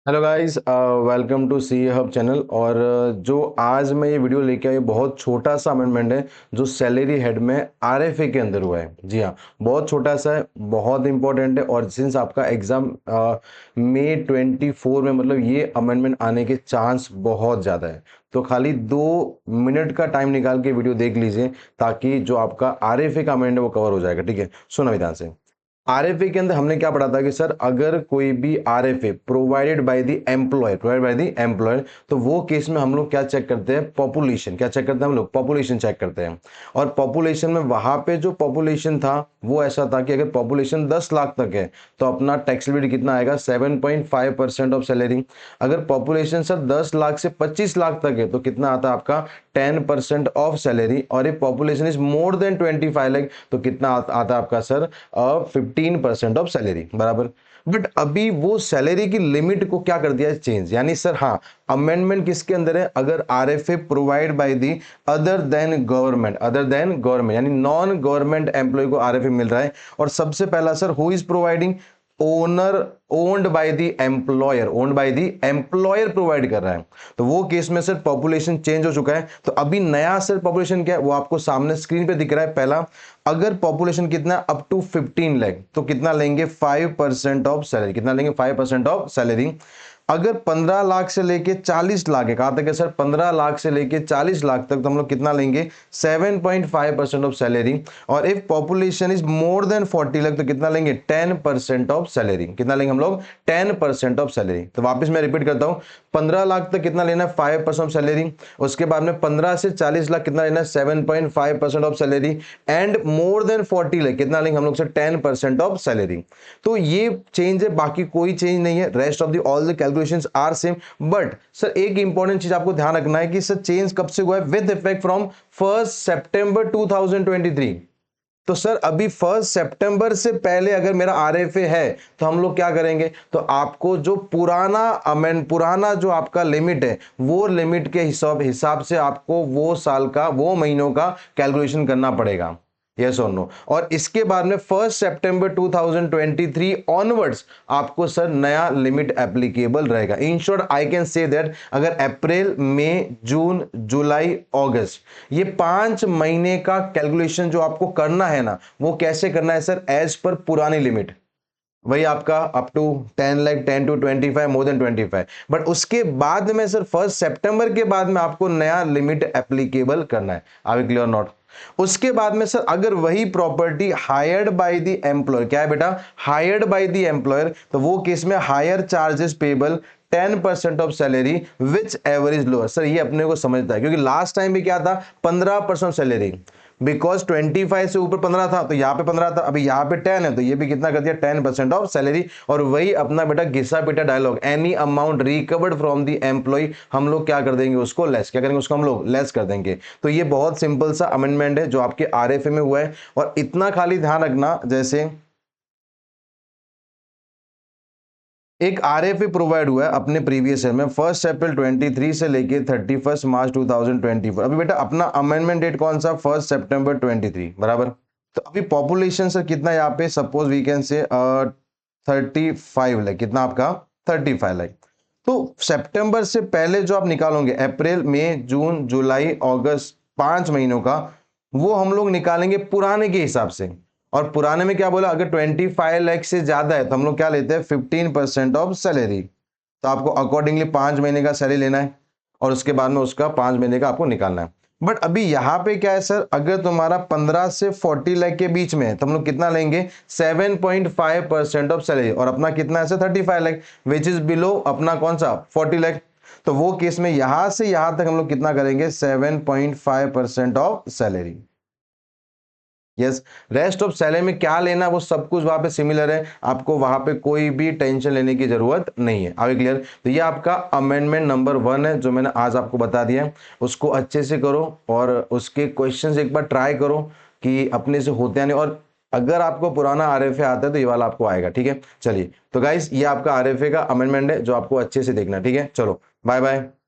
Hello guys, welcome to C hub channel. और जो आज मैं ये वीडियो लेके आया बहुत छोटा सा अमेंडमेंट है जो सैलरी हेड में आरएफए के अंदर हुआ है। जी हाँ, बहुत छोटा सा है, बहुत इंपॉर्टेंट है। और सिंस आपका एग्जाम मई 24 में, मतलब ये अमेंडमेंट आने के चांस बहुत ज़्यादा है। तो खाली 2 मिनट का टाइम निकाल के वीडियो देख लीजिए ताकि जो आपका आरएफए का अमेंडमेंट है वो कवर हो जाएगा। ठीक है, सुनो ध्यान से। आरएफए के अंदर हमने क्या पढ़ा था कि सर अगर कोई भी RFA provided by the employer, तो वो केस में हम लोग क्या चेक करते हैं? पॉपुलेशन। क्या चेक करते हैं हम लोग? पॉपुलेशन चेक करते हैं। और पॉपुलेशन में वहां पे जो पॉपुलेशन था वो ऐसा था कि अगर पॉपुलेशन 10 लाख तक है तो अपना टैक्सेबिलिटी कितना आएगा? 7.5% ऑफ सैलरी। अगर पॉपुलेशन सर 10 लाख से 25 लाख तक है तो कितना आता है आपका? 10% ऑफ सैलरी। और if population is more than 25 lakh तो कितना आता है आपका सर? 15% ऑफ सैलरी बराबर। बट अभी वो सैलरी की लिमिट को क्या कर दिया है? चेंज। यानी सर हाँ, अमेंडमेंट किसके अंदर है? अगर RFA provide by the other than government यानी नॉन गवर्नमेंट एम्प्लॉय को आरएफए मिल रहा है। और सबसे पहला sir who is providing? Owner, owned by the employer provide कर रहा है। तो वो केस में सर पॉपुलेशन चेंज हो चुका है। तो अभी नया सर पॉपुलेशन क्या है वो आपको सामने स्क्रीन पे दिख रहा है। पहला, अगर पॉपुलेशन कितना अप टू 15 लाख तो कितना लेंगे? 5% ऑफ सैलरी। कितना लेंगे? 5% ऑफ सैलरी। अगर 15 लाख से लेके 40 लाख है, कहा तक है सर? 15 लाख से लेके 40 लाख तक तो हम लोग कितना लेंगे? 7.5% ऑफ सैलरी। और if population is more than 40 lakh तो कितना लेंगे? 10% ऑफ सैलरी। कितना लेंगे हम लोग? 10% ऑफ सैलरी। तो वापस मैं रिपीट करता हूं, 15 लाख तक कितना लेना है? 5% ऑफ सैलरी। उसके बाद में 15 से 40 लाख कितना लेना है? 7.5% of salary. And more than 40 lakh कितना लेंगे हम लोग सर? 10% of salary. तो ये चेंज है, बाकी कोई चेंज नहीं है। Rest of the all the calculations are same. But sir एक इंपॉर्टेंट चीज आपको ध्यान रखना है कि सर चेंज कब से हुआ है? विद इफेक्ट फ्रॉम 1 सितंबर 2023। तो सर अभी 1 सितंबर से पहले अगर मेरा आरएफए है तो हम लोग क्या करेंगे? तो आपको जो पुराना जो आपका लिमिट है वो लिमिट के हिसाब से आपको वो साल का, वो महीनों का कैलकुलेशन करना पड़ेगा। यस और नो। और इसके बाद में 1 सितंबर 2023 ऑनवर्ड्स आपको सर नया लिमिट एप्लीकेबल रहेगा। In short I can say that अगर अप्रैल, मई, जून, जुलाई, अगस्त ये 5 महीने का कैलकुलेशन जो आपको करना है ना, वो कैसे करना है सर? एज पर पुरानी लिमिट, वही आपका up to 10 lakh, 10 to 25, more than 25। But उसके बाद में सर 1 सितंबर के बाद में आपको नया लिमिट एप्लीकेबल करना है। Are we clear not? उसके बाद में सर अगर वही property hired by the employer, क्या है बेटा? हायर्ड बाय द एम्प्लॉयर, तो वो केस में higher charges payable 10% of salary which average lower. Sir ये अपने को समझता है क्योंकि लास्ट टाइम भी क्या था? 15% सैलरी। बिकॉज 25 से ऊपर 15 था तो यहाँ पे 15 था, अभी यहाँ पे 10 है तो ये भी कितना कर दिया? 10% ऑफ सैलरी। और वही अपना बेटा घिसा पिटा dialogue, any amount recovered from the employ, हम लोग क्या कर देंगे? उसको लेस। क्या करेंगे? उसको हम लोग लेस कर देंगे। तो ये बहुत सिंपल सा अमेंडमेंट है जो आपके आरएफए में हुआ है। और इतना खाली ध्यान रखना, जैसे एक आरएफए प्रोवाइड हुआ है अपने प्रीवियस ईयर में 1 अप्रैल 23 से लेके 31 मार्च 2024। अभी बेटा अपना अमेंडमेंट डेट कौन सा? 1 सितंबर 23 बराबर। तो अभी पॉपुलेशन सर कितना यहाँ पे? Suppose we can say 35 lakh. कितना आपका? 35 लाख। तो सितंबर से पहले जो आप निकालोगे अप्रैल, मई, जून, जुलाई, अगस्त, 5 महीनों का, वो हम लोग निकालेंगे पुराने के हिसाब से। और पुराने में क्या बोला? अगर 25 लाख से ज्यादा है तो हम लोग क्या लेते हैं? 15% ऑफ सैलरी। तो आपको अकॉर्डिंगली 5 महीने का सैलरी लेना है और उसके बाद में उसका 5 महीने का आपको निकालना है। बट अभी यहां पे क्या है सर? अगर तुम्हारा 15 से 40 लाख के बीच में है तो हम लोग कितना लेंगे? 7.5% ऑफ सैलरी। और अपना कितना है sir? 35 lakh, which is below अपना कौन सा? 40 लाख। तो वो केस में यहां से यहां तक हम लोग कितना करेंगे? 7.5% of salary. Yes. Rest of salary में क्या लेना वो सब कुछ वहां पे सिमिलर है, आपको वहां पे कोई भी टेंशन लेने की जरूरत नहीं है। आगे क्लियर? तो ये आपका अमेंडमेंट नंबर 1 है जो मैंने आज आपको बता दिया है। उसको अच्छे से करो और उसके क्वेश्चंस एक बार ट्राई करो कि अपने से होते हैं नहीं। और अगर आपको पुराना आरएफए आता है तो ये वाला आपको आएगा। ठीक है, चलिए। तो गाइस ये आपका आरएफए का अमेंडमेंट है जो आपको अच्छे से देखना है। ठीक है, चलो बाय बाय।